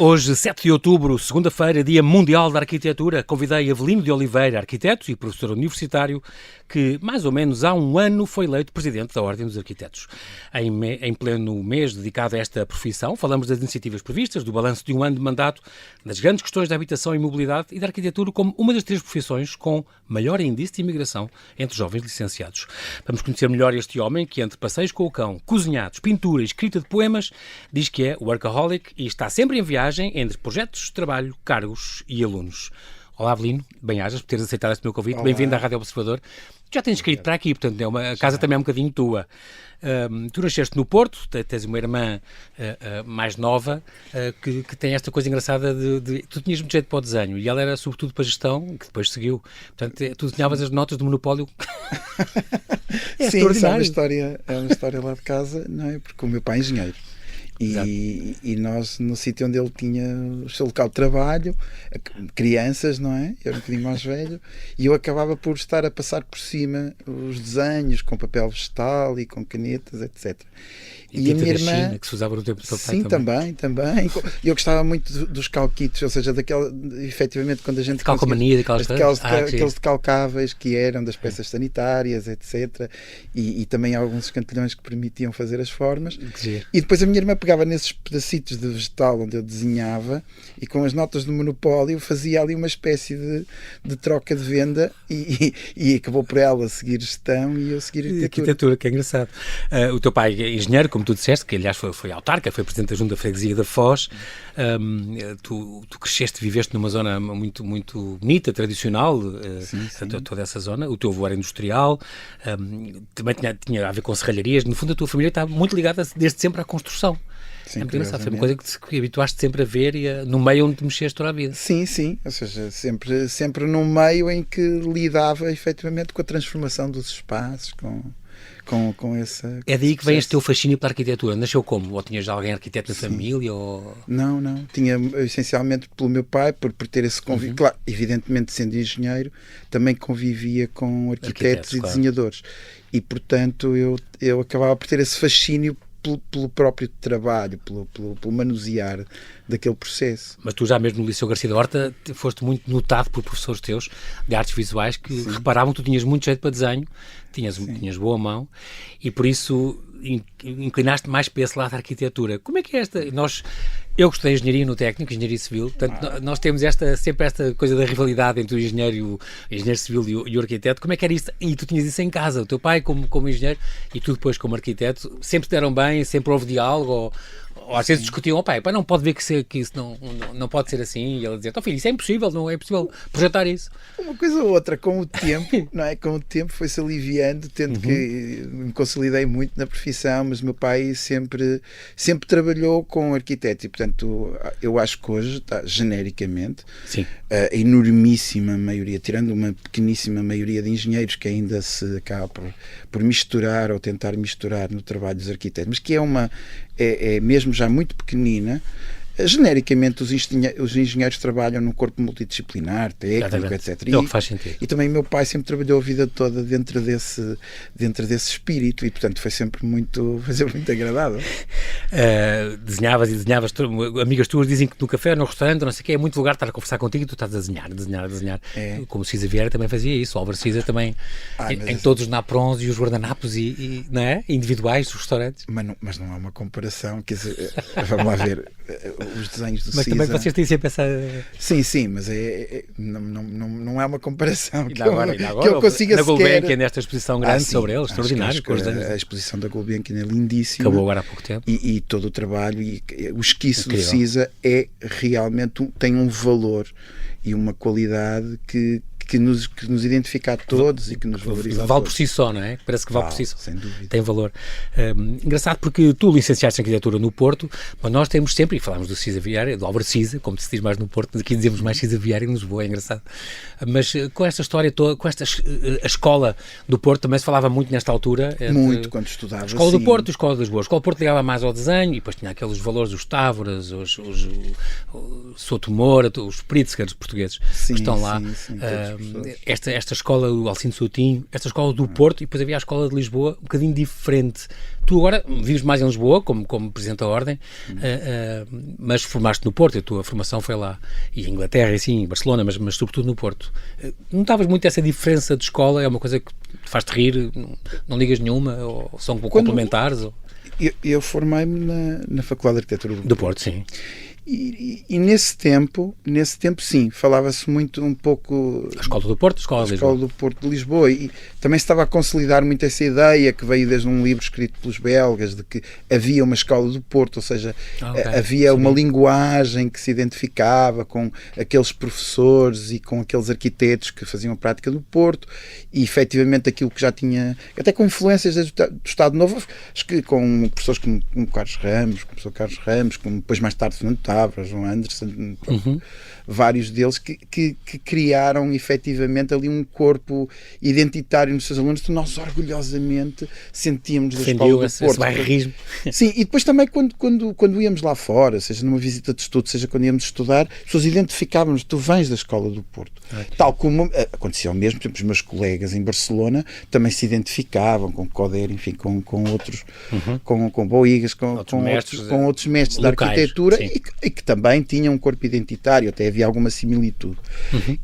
Hoje, 7 de outubro, segunda-feira, Dia Mundial da Arquitetura, convidei Avelino de Oliveira, arquiteto e professor universitário, que mais ou menos há um ano foi eleito Presidente da Ordem dos Arquitetos. Em pleno mês dedicado a esta profissão, falamos das iniciativas previstas, do balanço de um ano de mandato, das grandes questões da habitação e mobilidade e da arquitetura como uma das 3 profissões com maior índice de imigração entre jovens licenciados. Vamos conhecer melhor este homem que, entre passeios com o cão, cozinhados, pintura e escrita de poemas, diz que é workaholic e está sempre em viagem entre projetos, trabalho, cargos e alunos. Olá, Avelino, bem-ajas por teres aceitado este meu convite. Olá. Bem-vindo à Rádio Observador. Já tens escrito para aqui, portanto, a casa também é um bocadinho tua. Tu nasceste no Porto, tens uma irmã mais nova que tem esta coisa engraçada de... Tu tinhas muito jeito para o desenho e ela era sobretudo para a gestão, que depois seguiu. Portanto, tu desenhavas as notas do Monopólio. Sim, extraordinário. É uma história lá de casa, não é? Porque o meu pai é engenheiro. E nós, no sítio onde ele tinha o seu local de trabalho, crianças, não é? Eu era um bocadinho mais velho, e eu acabava por estar a passar por cima os desenhos com papel vegetal e com canetas, etc. E a minha irmã, China, que se usava no tempo do teu pai. Sim, também. Eu gostava muito dos calquitos, ou seja, daquela, efetivamente, quando a gente... Calcomania, aqueles decalcáveis que eram das peças sanitárias, etc. E também alguns escantilhões que permitiam fazer as formas. E depois a minha irmã pegava nesses pedacitos de vegetal onde eu desenhava e com as notas do Monopólio fazia ali uma espécie de troca de venda e acabou por ela seguir gestão e eu seguir arquitetura. Que é engraçado. O teu pai é engenheiro, como tu disseste, que aliás foi autarca, foi presidente da Junta da Freguesia da Foz. Tu cresceste, viveste numa zona muito, muito bonita, tradicional, sim. Toda essa zona. O teu avô era industrial, também tinha a ver com serralharias. No fundo, a tua família está muito ligada desde sempre à construção. Sim, é muito engraçado, foi uma coisa que habituaste sempre a ver e no meio onde te mexeste toda a vida. Sim, ou seja, sempre num meio em que lidava efetivamente com a transformação dos espaços, com essa... É daí que vem este teu fascínio pela arquitetura? Nasceu como? Ou tinhas alguém arquiteto na família? Ou... Não. Tinha essencialmente pelo meu pai, por ter esse convívio. Claro, evidentemente, sendo engenheiro, também convivia com arquitetos e desenhadores. E, portanto, eu acabava por ter esse fascínio pelo próprio trabalho, pelo manusear daquele processo. Mas tu já mesmo no Liceu Garcia da Horta foste muito notado por professores teus de artes visuais que reparavam que tu tinhas muito jeito para desenho, tinhas boa mão e por isso inclinaste mais para esse lado da arquitetura. Como é que é esta? Eu gostei de engenharia no técnico, engenharia civil, portanto nós temos sempre esta coisa da rivalidade entre o engenheiro civil e o arquiteto. Como é que era isso? E tu tinhas isso em casa, o teu pai como engenheiro e tu depois como arquiteto, sempre te deram bem, sempre houve diálogo ou às vezes discutiam, pai, não pode ver que isso não pode ser assim, e ele dizia, filho, isso é impossível, não é possível projetar isso. Uma coisa ou outra, com o tempo, não é? Com o tempo foi-se aliviando, tendo que me consolidei muito na profissão, mas meu pai sempre trabalhou com arquitetos e, portanto, eu acho que hoje, genericamente, a enormíssima maioria, tirando uma pequeníssima maioria de engenheiros que ainda se acaba por misturar ou tentar misturar no trabalho dos arquitetos, mas que é mesmo já muito pequenina. Genericamente os engenheiros trabalham num corpo multidisciplinar, técnico, etc. Faz sentido. E também meu pai sempre trabalhou a vida toda dentro desse espírito e, portanto, foi sempre muito agradável. Desenhavas, amigas tuas dizem que no café, no restaurante, não sei o que, é muito lugar estar a conversar contigo e tu estás a desenhar. Como o Cisa Vieira também fazia isso, o Álvaro Cisa também, em todos os naprons e os guardanapos e não é? Individuais dos restaurantes. Mas não há uma comparação, quer dizer, vamos lá ver... Os desenhos do Mas Cisa... também vocês têm sempre essa... Sim, mas não é uma comparação que agora, eu consiga na sequer... Gulbenkian, nesta exposição grande sobre ele, extraordinário. A exposição da Gulbenkian é lindíssima. Acabou agora há pouco tempo. E todo o trabalho, e o esquiço do Cisa é realmente, tem um valor e uma qualidade que nos identifica a todos e que nos valoriza. Vale por si só, não é? Parece que vale por si só. Sem dúvida. Tem valor. Engraçado porque tu licenciaste em arquitetura no Porto, mas nós temos sempre, e falámos do Cisa Vieira, do Álvaro Cisa, como se diz mais no Porto, aqui dizemos mais Cisa Vieira em Lisboa, é engraçado. Mas com esta história toda, a escola do Porto também se falava muito nesta altura. Muito, quando estudava. A escola do Porto e a escola de Lisboa. A escola do Porto ligava mais ao desenho e depois tinha aqueles valores dos Távoras, os Souto Moura, os Pritzkers portugueses que estão lá. Sim, esta escola do Alcino Soutinho, esta escola do Porto, e depois havia a escola de Lisboa, um bocadinho diferente. Tu agora vives mais em Lisboa, como Presidente da Ordem, mas formaste no Porto, a tua formação foi lá, e em Inglaterra, e sim, em Barcelona, mas sobretudo no Porto. Notavas muito essa diferença de escola? É uma coisa que te faz-te rir? Não ligas nenhuma? Ou são complementares? Eu formei-me na Faculdade de Arquitetura do Porto, sim. E nesse tempo, sim, falava-se muito um pouco... A Escola do Porto, a Escola de Lisboa. Do Porto de Lisboa. E também se estava a consolidar muito essa ideia que veio desde um livro escrito pelos belgas, de que havia uma Escola do Porto, ou seja, havia uma linguagem que se identificava com aqueles professores e com aqueles arquitetos que faziam a prática do Porto, e efetivamente aquilo que já tinha, até com influências do Estado Novo, acho que com professores como Carlos Ramos, como o professor Carlos Ramos, como depois mais tarde Fernando Tavra, João Anderson, vários deles que criaram efetivamente ali um corpo identitário nos seus alunos, que nós orgulhosamente sentíamos da Escola do Porto. Esse bairrismo. Sim, e depois também quando íamos lá fora, seja numa visita de estudo, seja quando íamos estudar, as pessoas identificavam-nos, tu vens da Escola do Porto. Tal como acontecia o mesmo, por exemplo, os meus colegas em Barcelona também se identificavam com Coder, enfim, com outros, com Boigas, com outros mestres da arquitetura, e que também tinham um corpo identitário, até havia alguma similitude.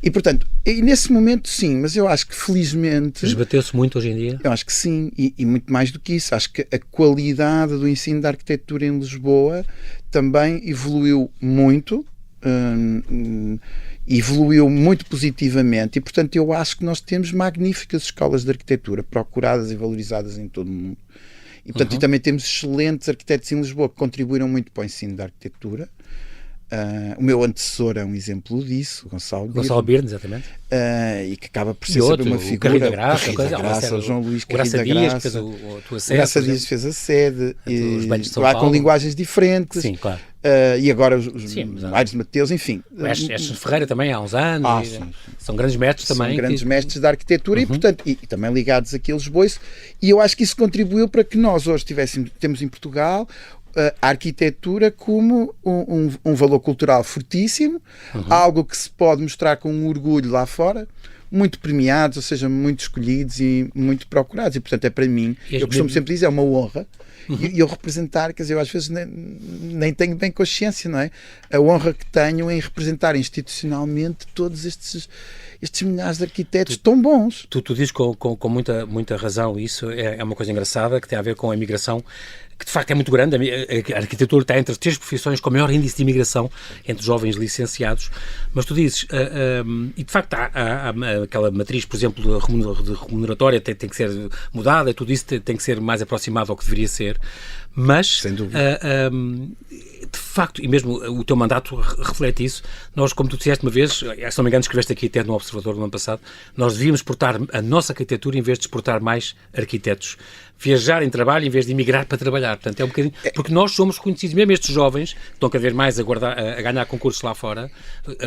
E portanto, nesse momento sim, mas eu acho que felizmente... Esbateu-se muito hoje em dia? Eu acho que sim, e muito mais do que isso. Acho que a qualidade do ensino da arquitetura em Lisboa também evoluiu muito, positivamente, e portanto eu acho que nós temos magníficas escolas de arquitetura procuradas e valorizadas em todo o mundo. E portanto e também temos excelentes arquitetos em Lisboa que contribuíram muito para o ensino da arquitetura. O meu antecessor é um exemplo disso, Gonçalo Birne, exatamente. E que acaba por ser uma figura. O Graça, o João Luís Graça Carrilho Dias, Graça, a tua sede. Graça Dias fez a sede, lá com linguagens diferentes. Sim, claro. E agora os Aires de Mateus, enfim. Estes Ferreira também há uns anos. São grandes mestres também. São grandes mestres da arquitetura e, portanto, e também ligados aqui a Lisboa. E eu acho que isso contribuiu para que nós hoje temos em Portugal a arquitetura como um valor cultural fortíssimo, algo que se pode mostrar com um orgulho lá fora, muito premiados, ou seja, muito escolhidos e muito procurados. E, portanto, é para mim, eu costumo sempre dizer, é uma honra. E eu representar, quer dizer, eu às vezes nem tenho bem consciência, não é? A honra que tenho em representar institucionalmente todos estes milhares de arquitetos tão bons. Tu dizes com muita razão isso, é uma coisa engraçada que tem a ver com a imigração, que de facto é muito grande. A arquitetura está entre as 3 profissões com o maior índice de imigração entre jovens licenciados, mas tu dizes, e de facto há aquela matriz, por exemplo, de remuneratória tem que ser mudada, e tudo isso tem que ser mais aproximado ao que deveria ser, mas sem dúvida. De facto, e mesmo o teu mandato reflete isso. Nós, como tu disseste uma vez, se não me engano, escreveste aqui até no Observador no ano passado, nós devíamos exportar a nossa arquitetura em vez de exportar mais arquitetos. Viajar em trabalho em vez de emigrar para trabalhar. Portanto, é um bocadinho... Porque nós somos reconhecidos, mesmo estes jovens, que estão cada vez mais a ganhar concursos lá fora,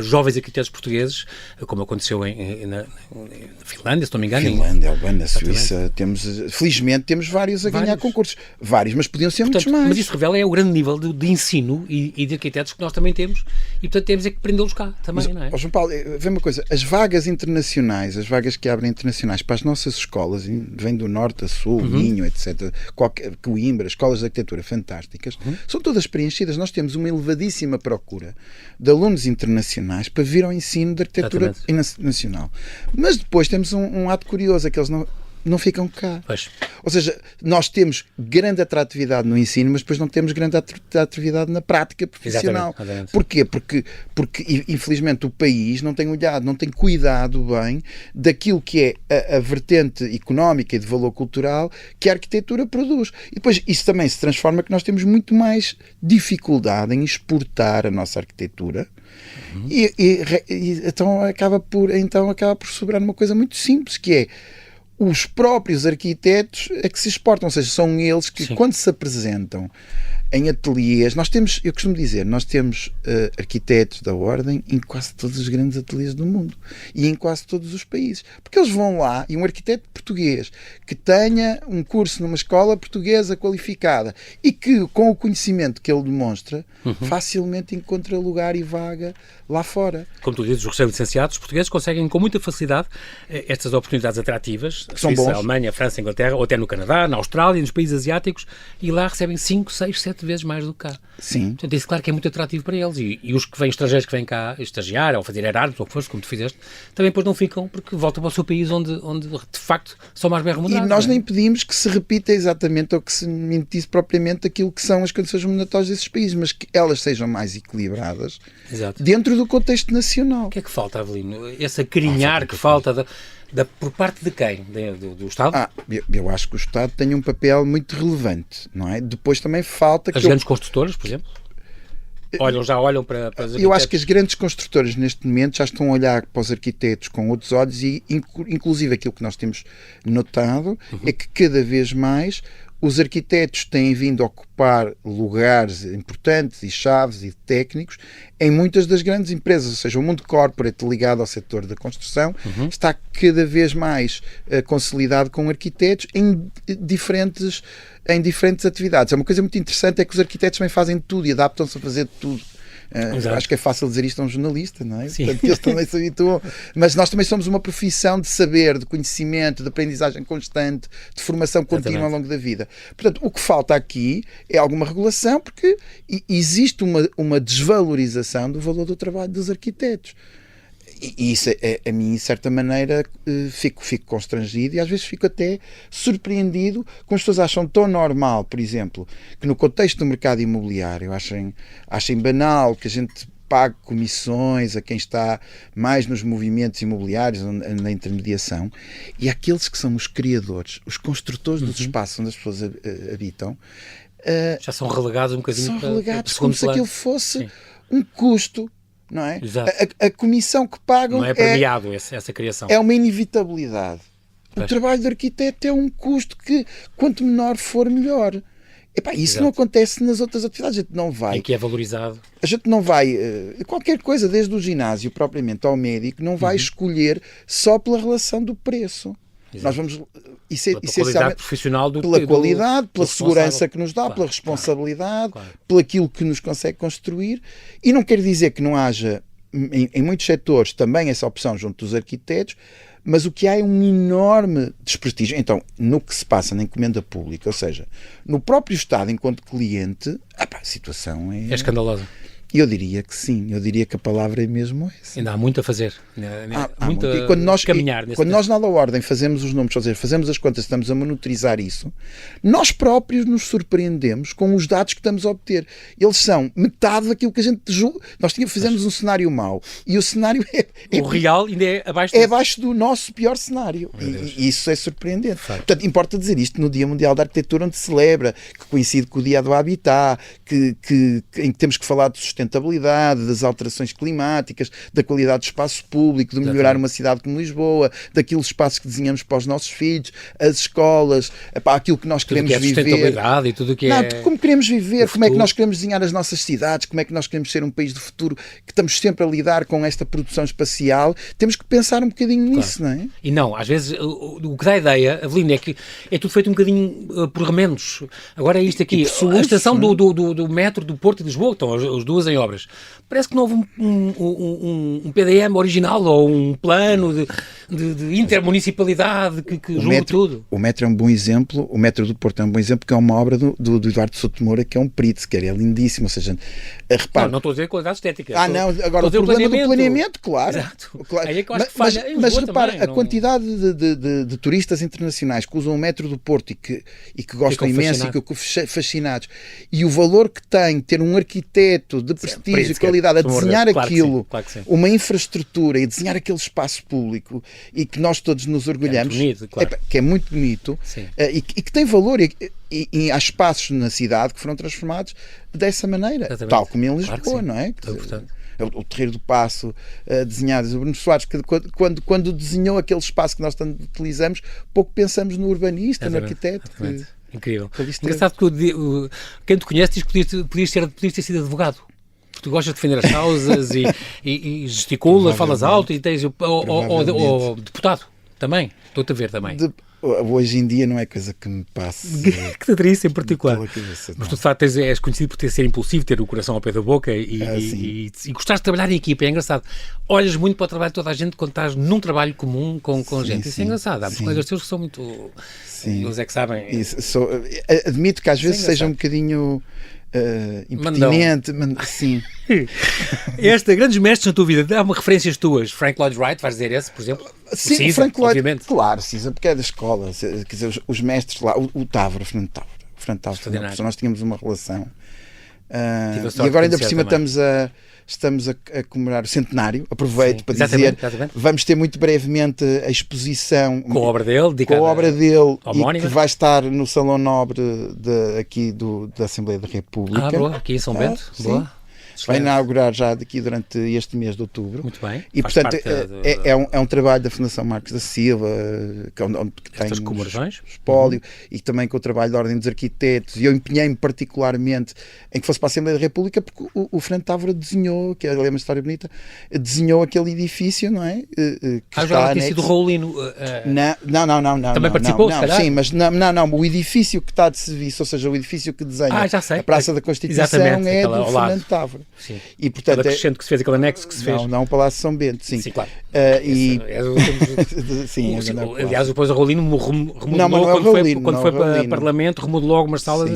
jovens arquitetos portugueses, como aconteceu na Finlândia, se não me engano. Finlândia, Albânia, Suíça, felizmente temos vários a ganhar concursos. Vários, mas podiam ser muitos mais. Mas isso revela o grande nível de ensino e de arquitetos que nós também temos, e portanto temos que prendê-los cá também, não é? João Paulo, vê uma coisa, as vagas internacionais, as vagas que abrem internacionais para as nossas escolas, vêm do norte a sul, Minho, etc., Coimbra, escolas de arquitetura fantásticas, são todas preenchidas. Nós temos uma elevadíssima procura de alunos internacionais para vir ao ensino de arquitetura nacional. Mas depois temos um ato curioso, é que eles não ficam cá. Pois. Ou seja, nós temos grande atratividade no ensino, mas depois não temos grande atratividade na prática profissional. Exatamente. Porquê? Porque infelizmente o país não tem olhado, não tem cuidado bem daquilo que é a vertente económica e de valor cultural que a arquitetura produz. E depois isso também se transforma que nós temos muito mais dificuldade em exportar a nossa arquitetura. Então acaba por sobrar uma coisa muito simples, que é os próprios arquitetos é que se exportam, ou seja, são eles que, quando se apresentam em ateliês. Nós temos, eu costumo dizer, nós temos arquitetos da Ordem em quase todos os grandes ateliês do mundo e em quase todos os países. Porque eles vão lá e um arquiteto português que tenha um curso numa escola portuguesa qualificada e que, com o conhecimento que ele demonstra, facilmente encontra lugar e vaga lá fora. Como tu dizes, os recém-licenciados portugueses conseguem com muita facilidade estas oportunidades atrativas, São Suíça, bons. Alemanha, França, Inglaterra, ou até no Canadá, na Austrália, nos países asiáticos, e lá recebem 5, 6, 7 vezes mais do que cá. Sim. Portanto, isso claro que é muito atrativo para eles. E os que vêm estrangeiros que vêm cá estagiar ou fazer Erasmus, ou o que fosse, como tu fizeste, também depois não ficam, porque voltam para o seu país onde de facto são mais bem remunerados. E nós nem pedimos que se repita exatamente ou que se mimetize propriamente aquilo que são as condições remuneratórias desses países, mas que elas sejam mais equilibradas. Exato. Dentro do contexto nacional. O que é que falta, Avelino? Esse acarinhar que falta por parte de quem? Do Estado? Eu acho que o Estado tem um papel muito relevante, não é? Depois também falta As grandes construtoras, por exemplo? Já olham para os arquitetos? Eu acho que as grandes construtoras neste momento já estão a olhar para os arquitetos com outros olhos e inclusive aquilo que nós temos notado é que cada vez mais os arquitetos têm vindo a ocupar lugares importantes e chaves e técnicos em muitas das grandes empresas, ou seja, o mundo corporate ligado ao setor da construção está cada vez mais consolidado com arquitetos em diferentes atividades. É uma coisa muito interessante, é que os arquitetos também fazem tudo e adaptam-se a fazer tudo. Acho que é fácil dizer isto a um jornalista, não é? Sim. Portanto, eles também se habituam. Mas nós também somos uma profissão de saber, de conhecimento, de aprendizagem constante, de formação contínua ao longo da vida. Portanto, o que falta aqui é alguma regulação, porque existe uma desvalorização do valor do trabalho dos arquitetos. E isso, a mim, de certa maneira, fico constrangido e às vezes fico até surpreendido com as pessoas acham tão normal, por exemplo, que no contexto do mercado imobiliário achem banal que a gente pague comissões a quem está mais nos movimentos imobiliários, na intermediação, e aqueles que são os criadores, os construtores dos espaços onde as pessoas habitam, já são relegados um bocadinho são para relegados segundo como se plano. aquilo fosse Sim. um custo. Não é? Exato. A comissão que pagam Não é premiado essa criação. é uma inevitabilidade. Pois. O trabalho do arquiteto é um custo que, quanto menor for, melhor. Epá, isso Exato. não acontece nas outras atividades. A que é valorizado. A gente não vai, qualquer coisa, desde o ginásio propriamente ao médico, não vai escolher só pela relação do preço. Exato. Nós vamos Pela qualidade profissional pela qualidade, pela segurança que nos dá, Claro, pela responsabilidade, claro. pelo aquilo que nos consegue construir. E não quer dizer que não haja em muitos setores também essa opção junto dos arquitetos, mas o que há é um enorme desprestígio. Então, no que se passa na encomenda pública, ou seja, no próprio Estado enquanto cliente, a situação É escandalosa. Eu diria que sim, eu diria que a palavra é mesmo essa. Ainda há muito a fazer. Há muito muito. a caminhar. Quando nós na Ordem fazemos os números, ou seja, fazemos as contas, estamos a monitorizar isso, nós próprios nos surpreendemos com os dados que estamos a obter. Eles são metade daquilo que a gente julga. Nós fizemos um cenário mau e o cenário o real ainda é abaixo é abaixo do nosso pior cenário. E isso é surpreendente. Portanto, importa dizer isto no Dia Mundial da Arquitetura, onde se celebra, que coincide com o Dia do Habitat, em que temos que falar de sustentabilidade, das alterações climáticas, da qualidade do espaço público, de melhorar uma cidade como Lisboa, daqueles espaços que desenhamos para os nossos filhos, as escolas, aquilo que nós queremos viver. Sustentabilidade e tudo o que Como queremos viver, como é que nós queremos desenhar as nossas cidades, como é que nós queremos ser um país do futuro, que estamos sempre a lidar com esta produção espacial, temos que pensar um bocadinho nisso, não é? E não, às vezes o que dá a ideia, Avelino, é que é tudo feito um bocadinho por remendos. Agora é isto aqui, a estação do metro do Porto e de Lisboa, estão as duas em obras. Parece que não houve um PDM original ou um plano de intermunicipalidade que julga tudo. O metro é um bom exemplo, o metro do Porto é um bom exemplo, que é uma obra do Eduardo Souto Moura, que é um Pritzker, é lindíssimo, ou seja, repare... Não estou a dizer qualidade estética. Agora o problema do planeamento, claro. Exato. Claro. Aí é que eu acho que falha. Mas repare, também, a quantidade de turistas internacionais que usam o metro do Porto e que gostam imenso e que ficam fascinados, e o valor que tem ter um arquiteto de prestígio e qualidade a desenhar aquilo, uma infraestrutura e desenhar aquele espaço público e que nós todos nos orgulhamos, que é muito bonito e que tem valor e há espaços na cidade que foram transformados dessa maneira, tal como em Lisboa, não é? O Terreiro do Paço, desenhado por Bruno Soares, que quando desenhou aquele espaço que nós tanto utilizamos, pouco pensamos no urbanista, no arquiteto. Incrível. Feliz 13. Engraçado que quem te conhece diz que podias ter sido advogado. Porque tu gostas de defender as causas e gesticulas, falas alto e tens... Ou deputado também. Estou-te a ver também. Hoje em dia não é coisa que me passe. Que te teria isso em particular. Cabeça, mas tu de facto és conhecido por ser impulsivo, ter o coração ao pé da boca e gostares de trabalhar em equipa. É engraçado. Olhas muito para o trabalho de toda a gente quando estás num trabalho comum com gente. Isso é engraçado. Há muitos colegas teus que são muito... Eles é que sabem. Admito que às vezes seja um bocadinho... impertinente, sim. Esta, grandes mestres na tua vida, dá-me referências tuas. Frank Lloyd Wright, vais dizer esse, por exemplo? Sim, Cisa, Frank Lloyd, obviamente. claro, Cisa, porque é da escola. Quer dizer, os mestres lá, o Távora, Fernando Távora, nós tínhamos uma relação. E agora ainda por cima estamos a comemorar o centenário. Aproveito para dizer, vamos ter muito brevemente a exposição com a obra dele, e que vai estar no Salão Nobre aqui da Assembleia da República. Boa, aqui em São Bento. Boa. Vai inaugurar já daqui durante este mês de outubro. Muito bem. E, portanto, é um trabalho da Fundação Marcos da Silva, onde tem espólio, e também com o trabalho da Ordem dos Arquitetos. E eu empenhei-me particularmente em que fosse para a Assembleia da República, porque o Fernando Távora desenhou, que é uma história bonita, desenhou aquele edifício, não é? Já tinha sido Raulino. Não. Também participou, se calhar? Sim, mas não. O edifício que está de serviço, ou seja, o edifício que desenha a Praça da Constituição é do Fernando Távora. Sim. E, portanto, aquele que se fez, aquele anexo que se fez. Não, o Palácio São Bento, sim. Sim, claro. Aliás, depois a Raulino remodelou quando foi para o Parlamento, remodelou algumas salas,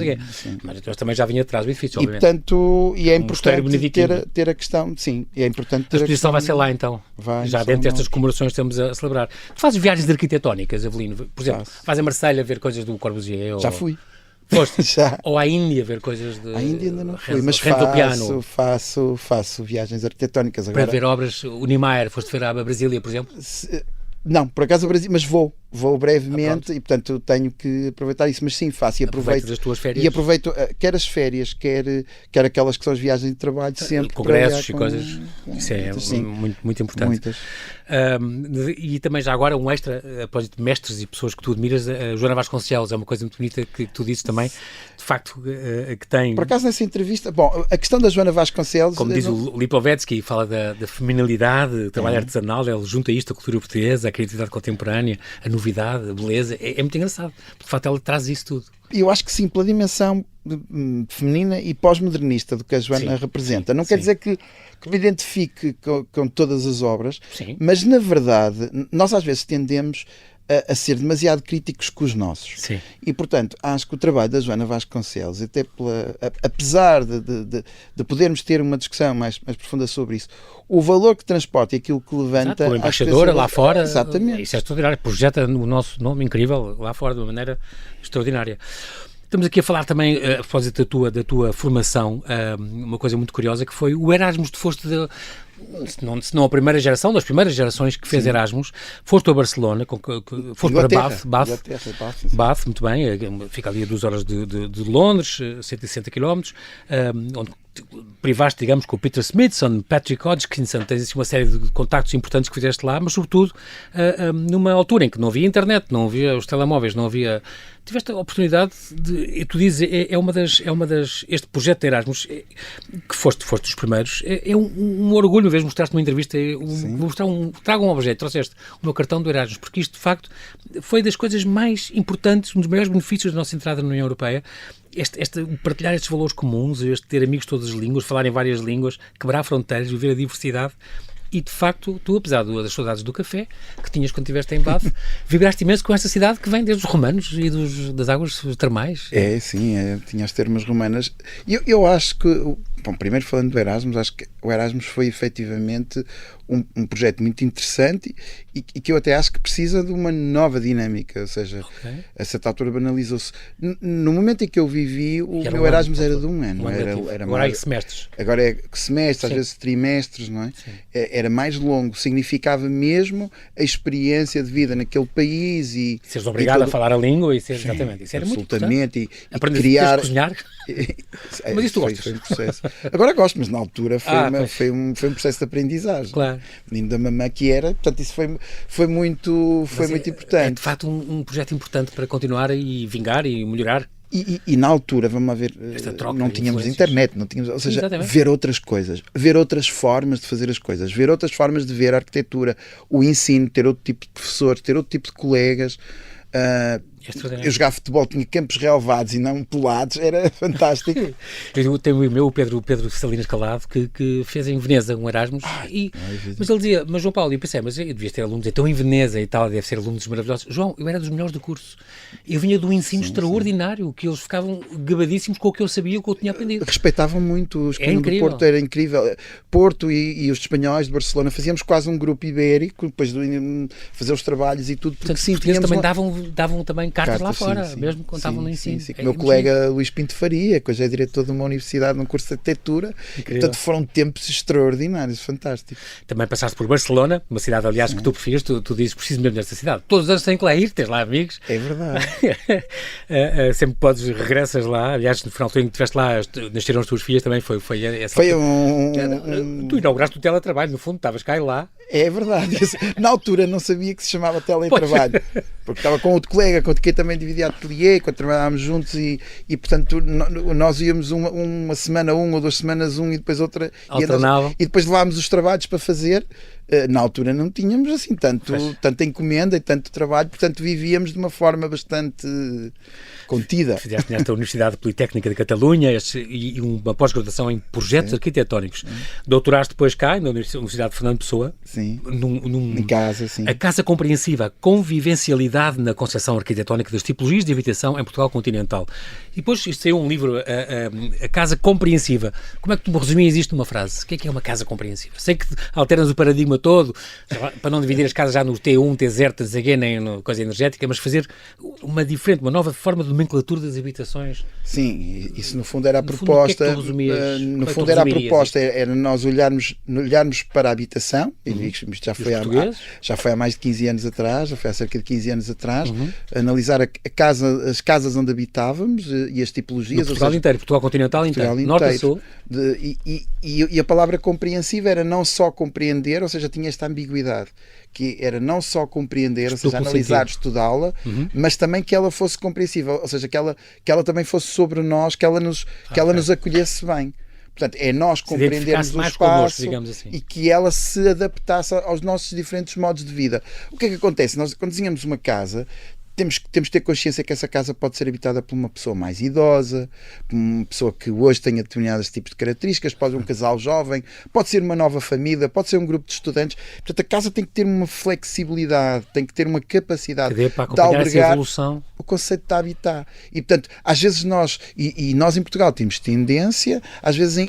mas depois também já vinha atrás do edifício, obviamente. E, portanto, é importante ter a questão, sim, é importante ter a exposição vai ser lá, então, já dentro destas comemorações que estamos a celebrar. Tu fazes viagens arquitetónicas, Avelino? Por exemplo, vais a Marselha ver coisas do Corbusier? Já fui. Foste? Já. Ou à Índia ver coisas de... À Índia ainda não fui, mas faço viagens arquitetónicas agora. Para ver obras, o Niemeyer, foste ver a Brasília, por exemplo? Não, por acaso o Brasil, mas vou brevemente e portanto tenho que aproveitar isso, mas sim, faço e aproveito as tuas férias. E aproveito quer as férias, quer aquelas que são as viagens de trabalho sempre. Congressos e coisas, isso é muito importante. Muitas. E também já agora um extra, após de mestres e pessoas que tu admiras, a Joana Vasconcelos é uma coisa muito bonita que tu dizes também, de facto, que tem... Por acaso nessa entrevista, bom, a questão da Joana Vasconcelos... Como diz o Lipovetsky, fala da feminilidade, do trabalho artesanal, ele junta isto à cultura portuguesa, à criatividade contemporânea, a novidade, a beleza, é muito engraçado, de facto ela traz isso tudo. Eu acho que sim, pela dimensão feminina e pós-modernista do que a Joana representa. Não quer dizer que me identifique com todas as obras, mas na verdade nós às vezes tendemos a ser demasiado críticos com os nossos. Sim. E, portanto, acho que o trabalho da Joana Vasconcelos, até apesar de podermos ter uma discussão mais profunda sobre isso, o valor que transporta e aquilo que levanta... A embaixadora lá fora, exatamente. Isso é extraordinário, projeta o nosso nome incrível lá fora de uma maneira extraordinária. Estamos aqui a falar também, a propósito da tua formação, uma coisa muito curiosa, que foi o Erasmus. Tu foste, se não a primeira geração, das primeiras gerações que fez Erasmus, foste a Barcelona, foste para Bath, muito bem, fica ali a 2 horas de Londres, 160 km, onde privaste, digamos, com o Peter Smithson, Patrick Hodgkinson, tens assim uma série de contactos importantes que fizeste lá, mas sobretudo numa altura em que não havia internet, não havia os telemóveis, não havia... Tiveste a oportunidade de, tu dizes, este projeto de Erasmus, que foste dos primeiros, é um orgulho, uma vez mostraste numa entrevista, traga um objeto, trouxeste o meu cartão do Erasmus, porque isto, de facto, foi das coisas mais importantes, um dos maiores benefícios da nossa entrada na União Europeia, partilhar estes valores comuns, ter amigos de todas as línguas, falar em várias línguas, quebrar fronteiras, viver a diversidade. E, de facto, tu, apesar das saudades do café que tinhas quando estiveste em Bath, vibraste imenso com esta cidade que vem desde os romanos e das águas termais. Sim, tinha as termas romanas. Eu acho que, bom, primeiro falando do Erasmus, acho que o Erasmus foi efetivamente um projeto muito interessante e que eu até acho que precisa de uma nova dinâmica, ou seja, a certa altura banalizou-se. No momento em que eu vivi, o meu Erasmus era de um ano. Agora é semestres. Agora é semestres, às vezes trimestres, não é? Era mais longo, significava mesmo a experiência de vida naquele país e... Seres obrigado a falar a língua e seres, exatamente, isso era muito importante. E criar... a cozinhar. Mas isso tu gostas? Foi um processo. Agora gosto, mas na altura foi um processo de aprendizagem. Claro. Menino da mamã que era, portanto isso foi muito importante. É de facto um projeto importante para continuar e vingar e melhorar E na altura, vamos lá ver, não tínhamos internet, não tínhamos, ou seja, ver outras coisas, ver outras formas de fazer as coisas, ver outras formas de ver a arquitetura, o ensino, ter outro tipo de professores, ter outro tipo de colegas. Eu jogava futebol, tinha campos relevados e não pelados, era fantástico. Eu tenho o meu, o Pedro Salinas Calado, que fez em Veneza um Erasmus, mas ele dizia, mas João Paulo, eu pensei, mas eu devias ter alunos, então em Veneza e tal, deve ser alunos maravilhosos. João, eu era dos melhores do curso. Eu vinha de um ensino extraordinário, que eles ficavam gabadíssimos com o que eu sabia, com o que eu tinha aprendido. Respeitavam muito os caminhos do Porto, era incrível. Porto e os espanhóis de Barcelona, fazíamos quase um grupo ibérico, depois de fazer os trabalhos e tudo. Portanto, sim, eles também davam também cartas lá fora, sim, mesmo quando estavam no ensino. O meu colega Luís Pinto Faria, que hoje é diretor de uma universidade num curso de arquitetura, portanto foram tempos extraordinários, fantásticos. Também passaste por Barcelona, uma cidade, aliás, que tu preferes, tu dizes preciso mesmo desta cidade. Todos os anos têm que lá ir, tens lá amigos. É verdade. Sempre podes, regressas lá, aliás, no final do ano que estiveste lá, nasceram as tuas filhas também, foi essa. Foi Tu inauguraste o teletrabalho, no fundo, estavas cá e lá. É verdade. Na altura não sabia que se chamava teletrabalho, porque estava com outro colega, com quem também dividia ateliê, quando trabalhávamos juntos e portanto nós íamos uma semana ou 2 semanas e depois outra e depois levámos os trabalhos para fazer. Na altura não tínhamos assim tanta encomenda e tanto trabalho, portanto vivíamos de uma forma bastante contida. Fizeste nesta Universidade Politécnica de Catalunha e uma pós-graduação em projetos arquitetónicos. Doutoraste depois cá, na Universidade de Fernando Pessoa. Sim. Em casa, sim. A Casa Compreensiva, convivencialidade na concepção arquitetónica das tipologias de habitação em Portugal continental. E depois isto saiu um livro, a Casa Compreensiva. Como é que tu me resumias isto numa frase? O que é uma casa compreensiva? Sei que alternas o paradigma todo, para não dividir as casas já no T1, T0, T2, nem no coisa energética, mas fazer uma nova forma de nomenclatura das habitações. Sim, isso no fundo era a proposta. No fundo era a proposta, era nós olharmos para a habitação, e isto já foi há mais de 15 anos atrás, já foi há cerca de 15 anos atrás, analisar as casas onde habitávamos e as tipologias. No Portugal inteiro, Portugal continental inteiro, norte a sul. E a palavra compreensiva era não só compreender, ou seja, tinha esta ambiguidade, que era não só compreender, ou seja, analisar, estudá-la, mas também que ela fosse compreensível, ou seja, que ela também fosse sobre nós, que ela nos acolhesse bem. Portanto, é nós compreendermos o espaço assim. E que ela se adaptasse aos nossos diferentes modos de vida. O que é que acontece? Nós, quando desenhamos uma casa, temos que ter consciência que essa casa pode ser habitada por uma pessoa mais idosa, por uma pessoa que hoje tenha determinados tipos de características, pode ser um casal jovem, pode ser uma nova família, pode ser um grupo de estudantes. Portanto, a casa tem que ter uma flexibilidade, tem que ter uma capacidade de albergar o conceito de habitar. E, portanto, às vezes nós em Portugal temos tendência, às vezes,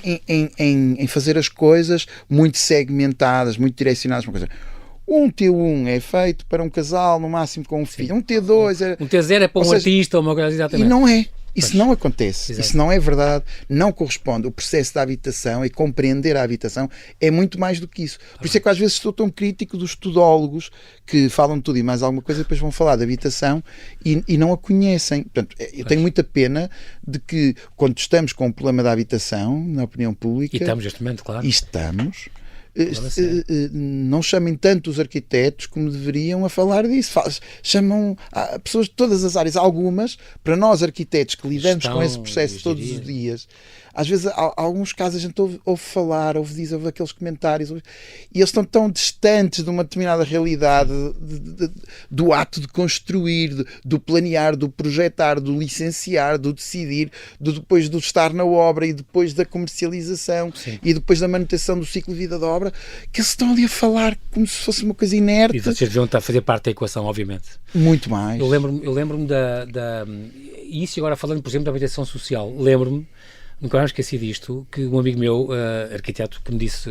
em fazer as coisas muito segmentadas, muito direcionadas para uma coisa. Um T1 é feito para um casal, no máximo com um filho. Um T2 um T0 é para um artista ou uma coisa, exatamente. E não é. Isso não acontece. Exato. Isso não é verdade. Não corresponde. O processo da habitação e compreender a habitação é muito mais do que isso. Por isso é que às vezes estou tão crítico dos tudólogos que falam de tudo e mais alguma coisa e depois vão falar de habitação e não a conhecem. Portanto, eu tenho muita pena de que quando estamos com o problema da habitação na opinião pública... E estamos neste momento, claro. E estamos... não chamem tanto os arquitetos como deveriam a falar disso. Chamam pessoas de todas as áreas, algumas, para nós arquitetos que lidamos com esse processo todos os dias. Às vezes, alguns casos a gente ouve falar, ouve aqueles comentários, e eles estão tão distantes de uma determinada realidade do ato de construir, do planear, do projetar, do licenciar, do decidir, depois do estar na obra e depois da comercialização. Sim. E depois da manutenção do ciclo de vida da obra, que eles estão ali a falar como se fosse uma coisa inerte. E vocês deviam estar a fazer parte da equação, obviamente. Muito mais. Eu lembro-me e isso agora falando, por exemplo, da habitação social, lembro-me, nunca mais esqueci disto, que um amigo meu, arquiteto, que me disse,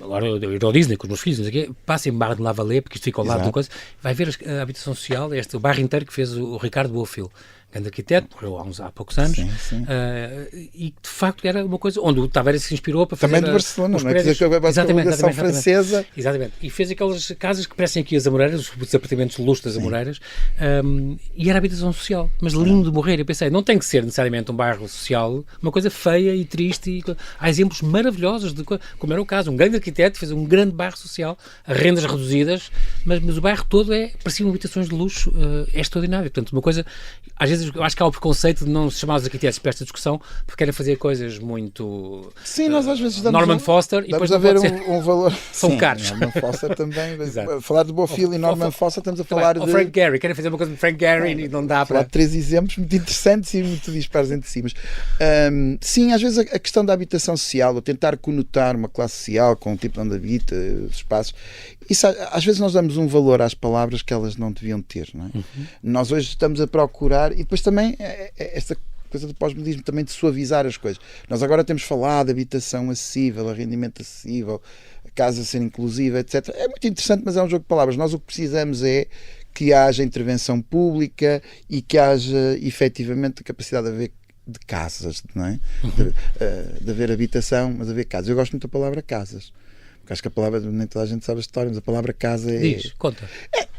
agora eu ir ao Disney com os meus filhos, não sei o quê, passa em Barra de Lavallée, porque isto fica ao lado de uma coisa, vai ver a habitação social, o bairro inteiro que fez o Ricardo Boafil, grande arquiteto, morreu há poucos anos, e de facto era uma coisa onde o Tavares se inspirou para fazer... Também de Barcelona, não é? Que a civilização francesa... Exatamente, e fez aquelas casas que parecem aqui as Amoreiras, os apartamentos de luxo das Amoreiras, e era habitação social, mas lindo de morrer. Eu pensei, não tem que ser necessariamente um bairro social, uma coisa feia e triste, há exemplos maravilhosos de como era o caso, um grande arquiteto fez um grande bairro social, a rendas reduzidas, mas o bairro todo pareciam habitações de luxo, é extraordinário. Portanto, uma coisa, às vezes vezes eu acho que há o preconceito de não se chamar os arquitetos para esta discussão porque querem fazer coisas muito... Sim, nós às vezes damos Norman Foster e depois a ver ser... um valor... São sim, caros. Norman Foster também. Falar de Bofill e Norman Foster, estamos a falar de... Frank Gehry, querem fazer uma coisa de Frank Gehry e não dá para... Falar de 3 exemplos muito interessantes e muito dispares entre si. Mas, sim, às vezes a questão da habitação social, ou tentar conotar uma classe social com o tipo onde habita, os espaços, isso, às vezes nós damos um valor às palavras que elas não deviam ter, não é? Nós hoje estamos a procurar, e depois também esta coisa do pós-modernismo também de suavizar as coisas. Nós agora temos falado de habitação acessível, arrendamento acessível, a casa ser inclusiva, etc. É muito interessante, mas é um jogo de palavras. Nós o que precisamos é que haja intervenção pública e que haja efetivamente a capacidade de haver de casas, não é? De haver habitação, mas haver casas. Eu gosto muito da palavra casas. Porque acho que a palavra, nem toda a gente sabe a história, mas a palavra casa é... Diz, conta.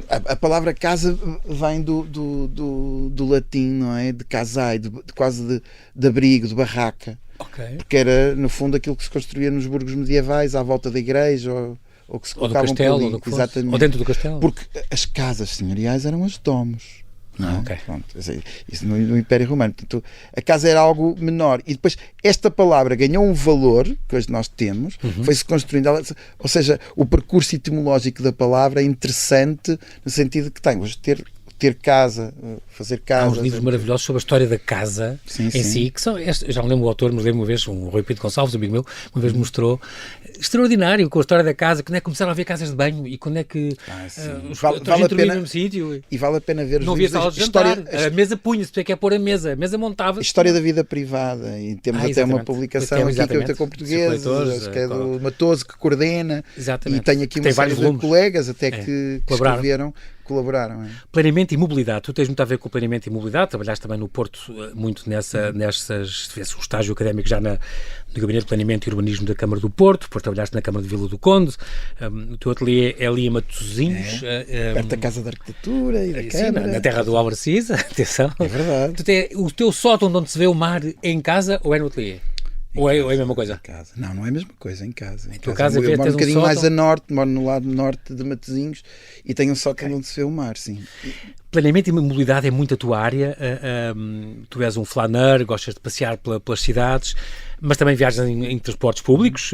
A palavra casa vem do latim, não é? De casai, quase de abrigo, de barraca. Okay. Porque era, no fundo, aquilo que se construía nos burgos medievais, à volta da igreja, ou que se colocavam por ali. Ou do Exatamente. Ou dentro do castelo. Porque as casas senhoriais eram as domos. Não é? Okay. Pronto, isso no Império Romano. Portanto, a casa era algo menor. E depois esta palavra ganhou um valor que hoje nós temos, foi-se construindo. Ou seja, o percurso etimológico da palavra é interessante no sentido que tem hoje ter casa, fazer casa. Há uns livros maravilhosos sobre a história da casa em si, que são, já não lembro o autor, mas lembro uma vez, um Rui Pinto Gonçalves, um amigo meu, uma vez mostrou, extraordinário, com a história da casa, quando é que começaram a haver casas de banho e quando é que vale a pena, no mesmo sítio. E vale a pena ver os não havia livros. sala de jantar, a mesa punha-se, tu é que é pôr a mesa montava. História da vida privada, e temos até uma publicação aqui que eu tenho com portugueses, que é do Matoso, que coordena, e tenho aqui uma série de colegas até que escreveram, colaboraram. Planeamento e mobilidade. Tu tens muito a ver com o planeamento e mobilidade, trabalhaste também no Porto muito nessas, fez um estágio académico já no Gabinete de Planeamento e Urbanismo da Câmara do Porto, depois trabalhaste na Câmara de Vila do Conde, o teu ateliê é ali em Matosinhos. Perto da Casa da Arquitetura e da Câmara. Na terra do Álvaro Siza, atenção. É verdade. O teu sótão onde se vê o mar é em casa ou é no ateliê? Ou é a mesma coisa? Casa. Não é a mesma coisa, em casa. Em casa eu moro um bocadinho mais a norte, moro no lado norte de Matosinhos e tenho um sótão onde se vê o mar, sim. Planeamento e mobilidade é muito a tua área. Tu és um flaneur, gostas de passear pelas cidades, mas também viajas em transportes públicos,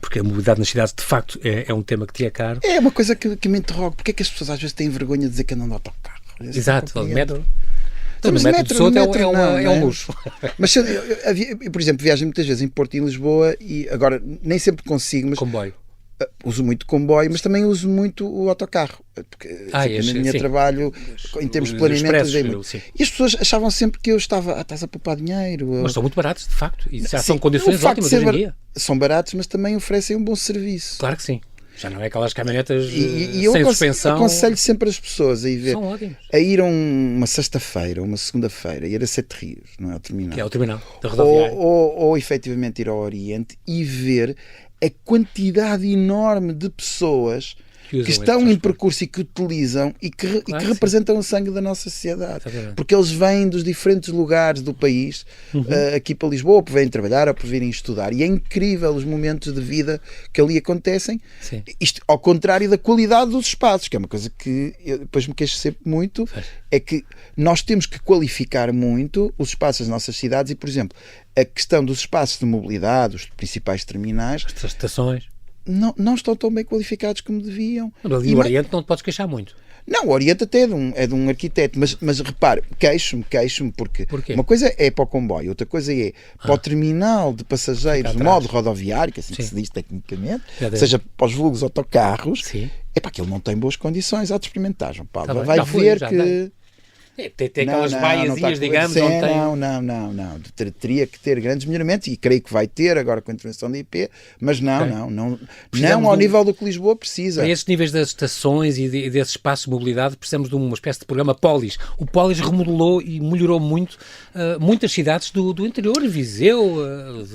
porque a mobilidade nas cidades, de facto, é um tema que te é caro. É uma coisa que me interrogo. Porque é que as pessoas às vezes têm vergonha de dizer que andam de autocarro? Exato, de metro. Mas no metro de Sousa é um luxo. Mas eu, por exemplo, viajo muitas vezes em Porto e em Lisboa e agora nem sempre consigo, mas comboio. Uso muito comboio, mas também uso muito o autocarro. Porque na minha trabalho, em termos de planeamento, e as pessoas achavam sempre que eu estás a poupar dinheiro. Mas são muito baratos, de facto, e já são condições ótimas hoje em dia. São baratos, mas também oferecem um bom serviço. Claro que sim. Já não é aquelas caminhonetas e sem suspensão. Eu aconselho sempre as pessoas a ir uma sexta-feira, uma segunda-feira, ir a Sete Rios, não é? Ao terminal. Que é o terminal da rodoviária. Ou efetivamente ir ao Oriente e ver a quantidade enorme de pessoas que estão em percurso e que utilizam e que representam o sangue da nossa sociedade. Porque eles vêm dos diferentes lugares do país, aqui para Lisboa, por virem trabalhar ou por virem estudar. E é incrível os momentos de vida que ali acontecem. Isto, ao contrário da qualidade dos espaços, que é uma coisa que eu depois me queixo sempre muito, é que nós temos que qualificar muito os espaços das nossas cidades e, por exemplo, a questão dos espaços de mobilidade, os principais terminais, as estações, não estão tão bem qualificados como deviam. Ali no Oriente não te podes queixar muito. Não, o Oriente até é de um arquiteto, mas repare, queixo-me porque uma coisa é para o comboio, outra coisa é para o terminal de passageiros de modo rodoviário, que é assim que se diz tecnicamente, seja para os vulgos autocarros, é para aquilo não tem boas condições, há de experimentar, João Paulo. Vai ver que... Tem aquelas baiazinhas, digamos. Não. Teria que ter grandes melhoramentos e creio que vai ter agora com a intervenção da IP, mas não ao nível do que Lisboa precisa. Para esses níveis das estações e desses espaços de mobilidade, precisamos de uma espécie de programa Polis. O Polis remodelou e melhorou muito muitas cidades do interior, Viseu,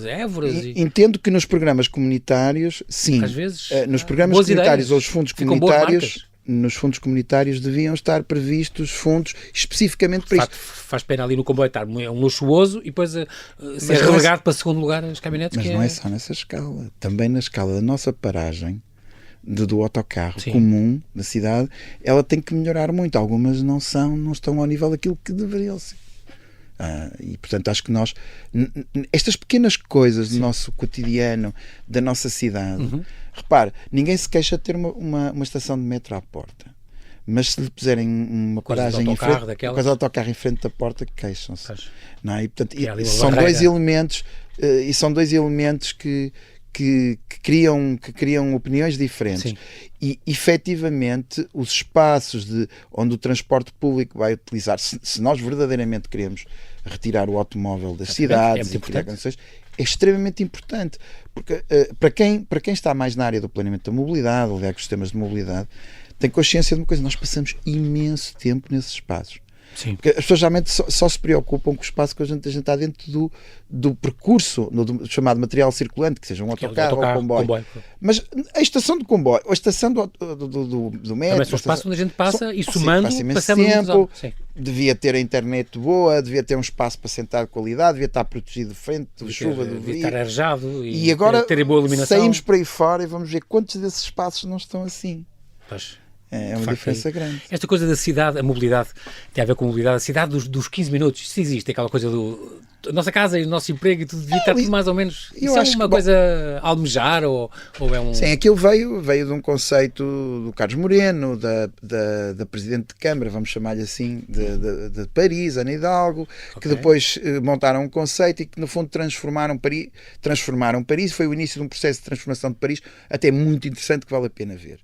Évora. Entendo que nos programas comunitários, sim. Às vezes, nos programas comunitários ou os fundos comunitários. Nos fundos comunitários deviam estar previstos fundos especificamente para isto. Faz pena ali no comboio estar um luxuoso e depois ser relegado para segundo lugar as caminhonetes. Mas não é só nessa escala. Também na escala da nossa paragem, do autocarro comum na cidade, ela tem que melhorar muito. Algumas não estão ao nível daquilo que deveriam ser. E portanto acho que nós, estas pequenas coisas do nosso cotidiano, da nossa cidade, repare, ninguém se queixa de ter uma estação de metro à porta, mas se lhe puserem uma paragem em frente, coisa de autocarro em frente da porta, queixam-se, não é? E portanto são dois elementos que criam opiniões diferentes. E efetivamente os espaços onde o transporte público vai utilizar, se nós verdadeiramente queremos retirar o automóvel das cidades e criar condições, é extremamente importante, porque para quem está mais na área do planeamento da mobilidade ou de ecossistemas de mobilidade, tem consciência de uma coisa: nós passamos imenso tempo nesses espaços. Sim. Porque as pessoas geralmente só se preocupam com o espaço que a gente está dentro do percurso, do chamado material circulante, que seja um autocarro ou um comboio. Mas a estação do comboio, a estação do metro... Também são espaços onde a gente passa e somando, passamos tempo, devia ter a internet boa, devia ter um espaço para sentar de qualidade, devia estar protegido de frente, de chuva, do devia estar arejado e agora ter boa iluminação. Saímos para aí fora e vamos ver quantos desses espaços não estão assim. Pois. É uma diferença grande. Esta coisa da cidade, a mobilidade, tem a ver com a mobilidade. A cidade dos 15 minutos, isso existe, aquela coisa a nossa casa e o nosso emprego e tudo, devia estar tudo mais ou menos. Isso é uma coisa a almejar ou é um... Sim, aquilo veio de um conceito do Carlos Moreno, da Presidente de Câmara, vamos chamar-lhe assim, de Paris, Ana Hidalgo, que depois montaram um conceito e que no fundo transformaram Paris. Foi o início de um processo de transformação de Paris até muito interessante, que vale a pena ver.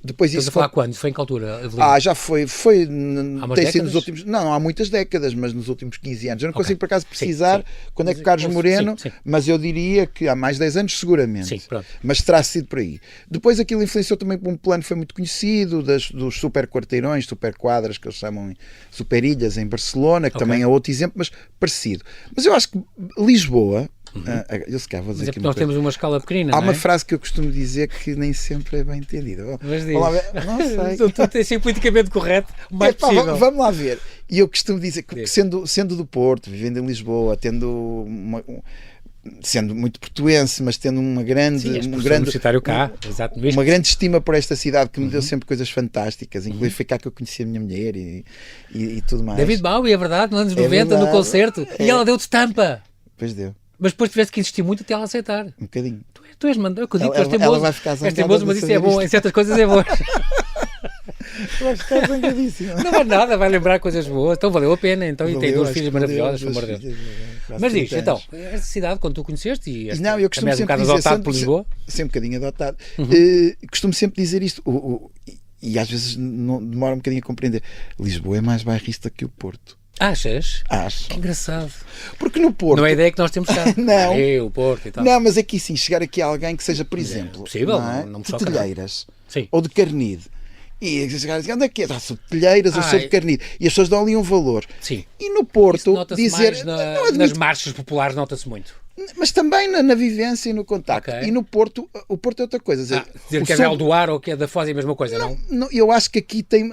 Depois Estás a falar quando? Foi em que altura, Avelino? Já foi tem sido nos últimos... Não, há muitas décadas, mas nos últimos 15 anos. Eu não consigo, por acaso, precisar quando é que o Carlos Moreno, mas eu diria que há mais de 10 anos seguramente. Sim, pronto. Mas terá sido por aí. Depois aquilo influenciou também por um plano que foi muito conhecido, dos super quarteirões, super quadras, que eles chamam super ilhas em Barcelona, que também é outro exemplo, mas parecido. Mas eu acho que Lisboa, eu se calhar vou dizer aqui nós temos uma escala pequenina. Há uma frase que eu costumo dizer que nem sempre é bem entendida. Mas diz. Não sei. Tu tens ser politicamente correto o mais possível. Vamos lá ver. E eu costumo dizer que sendo do Porto, vivendo em Lisboa, sendo muito portuense, mas tendo uma grande, universitário cá, exato, uma grande estima por esta cidade, que me deu sempre coisas fantásticas, inclusive foi cá que eu conheci a minha mulher e tudo mais. David Bowie, é verdade, nos anos 90, no concerto, e ela deu-te tampa. Pois deu. Mas depois tiveste que insistir muito até ela aceitar. Um bocadinho. Tu és mandado, eu digo, ela vai ficar zangada. És teimoso, mas isso é bom, em certas coisas é bom. Vai ficar zangadíssima. Não vai nada, vai lembrar coisas boas, então valeu a pena, então, e tem duas filhas maravilhosas, pelo amor de Deus. Mas diz, então, esta cidade, quando tu conheceste, e eu costumo sempre um bocado adotado por Lisboa? Sempre um bocadinho adotado. Costumo sempre dizer isto, e às vezes demora um bocadinho a compreender. Lisboa é mais bairrista que o Porto. Achas? Acho. Que engraçado. Porque no Porto... Não é a ideia que nós temos cá. Não. O Porto e tal. Não, mas aqui sim, chegar aqui a alguém que seja, por exemplo, possível, não de Telheiras, sim, ou de Carnide. E chegar a dizer, onde é que é? Sou de Telheiras, eu sou de Carnide. E as pessoas dão ali um valor. Sim. E no Porto, dizer... nas marchas populares nota-se muito. Mas também na vivência e no contacto. E no Porto, o Porto é outra coisa. Dizer que é do Ar ou que é da Foz é a mesma coisa, não? Eu acho que aqui tem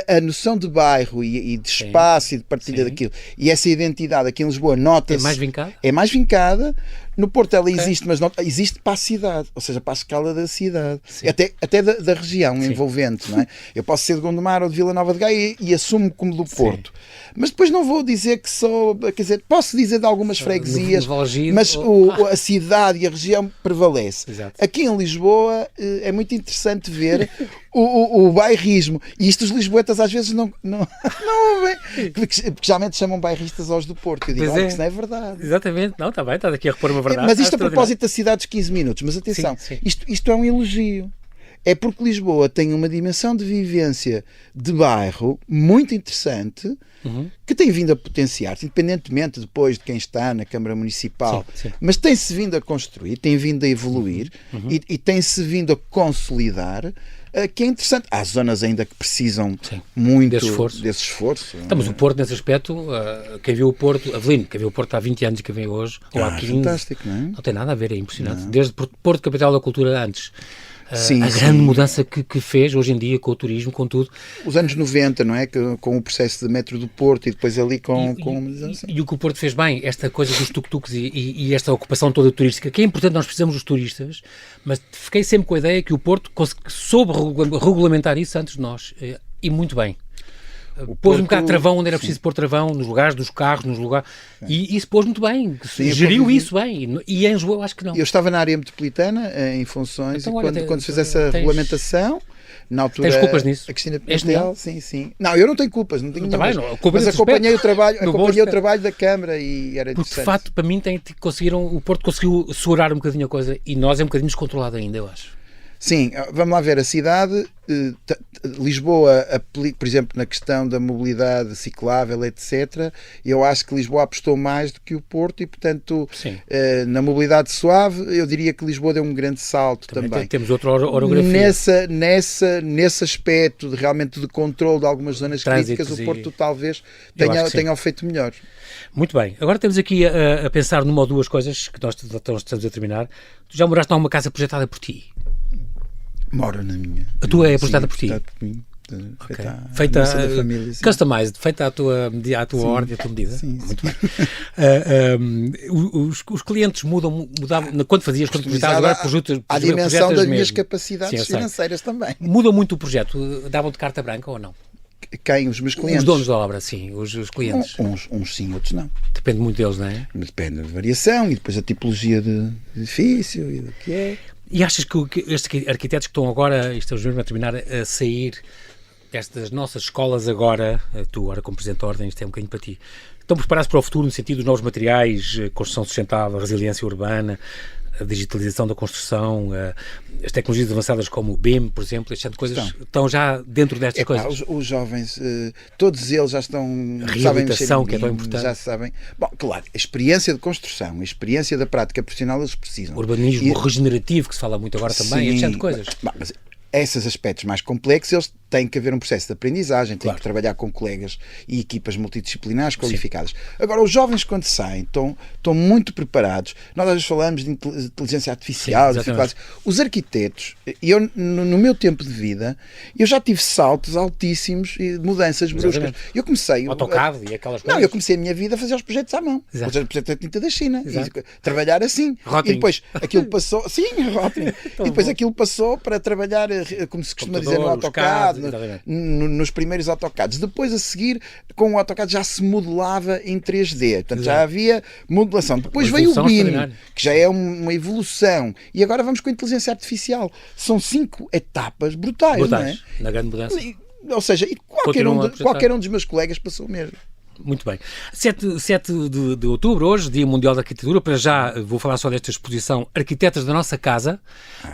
a noção de bairro e de espaço e de partilha daquilo. E essa identidade aqui em Lisboa nota-se... É mais vincada? É mais vincada. No Porto ela existe, mas não existe para a cidade, ou seja, para a escala da cidade, até da região envolvente, não é? Eu posso ser de Gondomar ou de Vila Nova de Gaia e assumo como do Porto, mas depois não vou dizer que sou, quer dizer, posso dizer de algumas freguesias, mas a cidade e a região prevalece. Exato. Aqui em Lisboa é muito interessante ver o bairrismo, e isto os lisboetas às vezes não ouvem, porque geralmente chamam bairristas aos do Porto. Eu digo, que isso não é verdade. Exatamente, não, está bem, está aqui a repor uma verdade. Mas isto a propósito da cidade dos 15 minutos, mas atenção, isto é um elogio. É porque Lisboa tem uma dimensão de vivência de bairro muito interessante, que tem vindo a potenciar-se, independentemente depois de quem está na Câmara Municipal, mas tem-se vindo a construir, tem vindo a evoluir e tem-se vindo a consolidar, que é interessante. Há zonas ainda que precisam muito desse esforço. Então, mas o Porto, nesse aspecto, quem viu o Porto, Avelino, quem viu o Porto há 20 anos e quem vem hoje, ou há 15, fantástico, não é? Não tem nada a ver, é impressionante. Desde Porto, capital da cultura, antes. a grande mudança que fez hoje em dia com o turismo, com tudo. Os anos 90, não é? Com o processo de metro do Porto e depois ali com e o que o Porto fez bem, esta coisa dos tuk-tuks e esta ocupação toda turística, que é importante, nós precisamos dos turistas, mas fiquei sempre com a ideia que o Porto soube regulamentar isso antes de nós, e muito bem. Pôs um bocado de travão onde era preciso pôr travão, nos lugares dos carros, nos lugares. E isso pôs muito bem, geriu isso bem. E em Lisboa, eu acho que não. Eu estava na área metropolitana em funções, então, e quando se fez essa regulamentação, na altura. Tens culpas nisso? A Cristina Pimentel, sim. Não, eu não tenho culpas, não tenho nenhuma. Mas acompanhei o trabalho da Câmara e era interessante. Porque, de facto, para mim, o Porto conseguiu segurar um bocadinho a coisa e nós é um bocadinho descontrolado ainda, eu acho. Sim, vamos lá ver, a cidade, Lisboa, por exemplo, na questão da mobilidade ciclável, etc., eu acho que Lisboa apostou mais do que o Porto e, portanto, na mobilidade suave, eu diria que Lisboa deu um grande salto também. Temos outra orografia. Nesse aspecto realmente de controle de algumas zonas críticas, o Porto talvez tenha feito melhor. Muito bem. Agora temos aqui a pensar numa ou duas coisas que nós estamos a terminar. Tu já moraste numa casa projetada por ti? Moro na minha. A tua é projetada por ti? Por mim. Feita família, customized, feita à tua ordem, à tua medida. Sim. Muito bem. Os clientes mudavam quando projetavas, agora projetas. À dimensão das minhas capacidades financeiras também. Muda muito o projeto? Davam-te carta branca ou não? Quem? Os meus clientes? Os donos da obra, sim. Os clientes. Uns sim, outros não. Depende muito deles, não é? Depende da variação e depois a tipologia de edifício e do que é. E achas que estes arquitetos que estão agora, estamos mesmo a terminar, a sair destas nossas escolas agora, tu agora como Presidente da Ordem, isto é um bocadinho para ti, estão preparados para o futuro no sentido dos novos materiais, construção sustentável, resiliência urbana, a digitalização da construção, as tecnologias avançadas como o BIM, por exemplo, estas coisas estão já dentro destas coisas? Os jovens, todos eles já estão... A reabilitação, que é tão importante. Já sabem. Bom, claro, a experiência de construção, a experiência da prática profissional eles precisam. Urbanismo regenerativo, que se fala muito agora também, este tipo de coisas. Mas esses aspectos mais complexos, eles têm que haver um processo de aprendizagem, têm que trabalhar com colegas e equipas multidisciplinares qualificadas. Sim. Agora, os jovens, quando saem, estão muito preparados. Nós às vezes falamos de inteligência artificial, os arquitetos, eu, no meu tempo de vida, eu já tive saltos altíssimos e mudanças bruscas. Eu comecei... AutoCAD e aquelas coisas? Não, eu comecei a minha vida a fazer os projetos à mão. Os projetos da tinta da China. E trabalhar assim. Rotting. E depois aquilo passou... Sim, Rotting. E depois aquilo passou para trabalhar, como se costuma dizer, no AutoCAD, nos primeiros AutoCADs. Depois, a seguir, com o AutoCAD já se modelava em 3D. Portanto, já havia modelação. Depois veio o BIM, que já é uma evolução. E agora vamos com a inteligência artificial. São 5 etapas brutais, não é? Na grande mudança. Ou seja, qualquer um dos meus colegas passou mesmo. Muito bem. 7 de outubro, hoje, Dia Mundial da Arquitetura. Para já vou falar só desta exposição Arquitetas da Nossa Casa,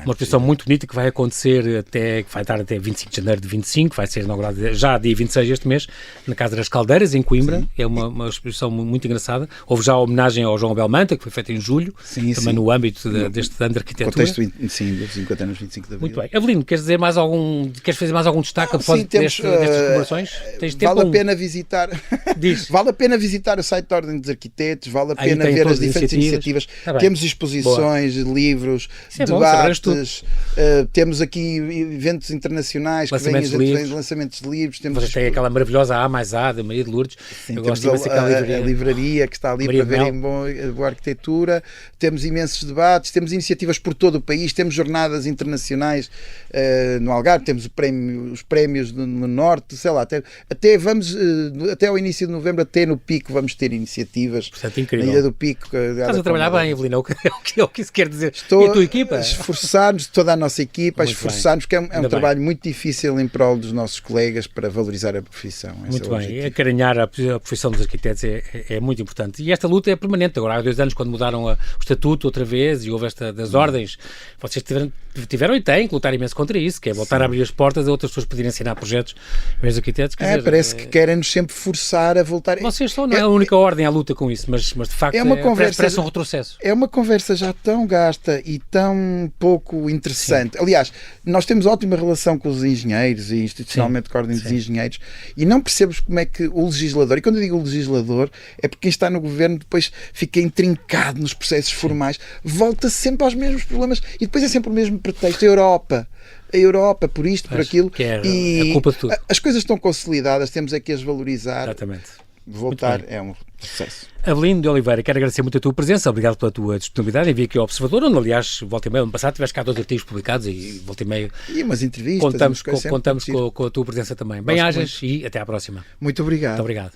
uma exposição muito bonita que vai acontecer que vai estar até 25 de janeiro de 25, vai ser inaugurada já dia 26 deste mês, na Casa das Caldeiras, em Coimbra. Sim. É uma exposição muito engraçada. Houve já a homenagem ao João Belmanta, que foi feita em julho, também no âmbito deste ano de arquitetura. Contexto, sim, dos 50 anos, 25 de abril. Muito bem. Avelino, queres fazer mais algum destaque destas comemorações? Vale a pena visitar... Vale a pena visitar o site da Ordem dos Arquitetos, vale a pena ver as diferentes iniciativas. Temos exposições, livros, debates, temos aqui eventos internacionais que vêm de lançamentos de livros. Vocês têm aquela maravilhosa A+A da Maria de Lourdes. Sim, temos a livraria que está ali Maria para verem boa arquitetura. Temos imensos debates, temos iniciativas por todo o país, temos jornadas internacionais no Algarve, temos os prémios no Norte, sei lá, até ao início de novembro, até no Pico, vamos ter iniciativas. Portanto, incrível. Na Ilha do Pico. Estás a trabalhar bem, Avelino, é o que isso quer dizer. Estou e a tua equipa? A esforçar-nos, toda a nossa equipa, porque é um trabalho muito difícil em prol dos nossos colegas para valorizar a profissão. Muito bem, acarinhar a profissão dos arquitetos é muito importante. E esta luta é permanente. Agora, há 2 anos, quando mudaram o estatuto outra vez e houve esta das ordens, vocês tiveram e têm que lutar imenso contra isso, que é voltar a abrir as portas a outras pessoas poderem ensinar projetos, meus arquitetos. Parece que querem-nos sempre forçar a voltar. Vocês não é a única ordem à luta com isso, mas de facto parece um retrocesso. É uma conversa já tão gasta e tão pouco interessante. Sim. Aliás, nós temos ótima relação com os engenheiros e institucionalmente com a Ordem dos Engenheiros e não percebemos como é que o legislador, e quando eu digo o legislador, é porque quem está no governo depois fica intrincado nos processos formais, volta sempre aos mesmos problemas e depois é sempre o mesmo sempre pretexto. A Europa, por isto, por aquilo. Que é e a culpa de tudo. as coisas estão consolidadas, temos aqui as valorizar. Exatamente. Voltar é um sucesso. Avelino de Oliveira, quero agradecer muito a tua presença, obrigado pela tua disponibilidade. Envia aqui ao Observador, onde, aliás, volta e meia, ano passado tiveste cá 2 artigos publicados e volta e meia. E umas entrevistas. Contamos com a tua presença também. Bem-ajas e até à próxima. Muito obrigado. Muito obrigado.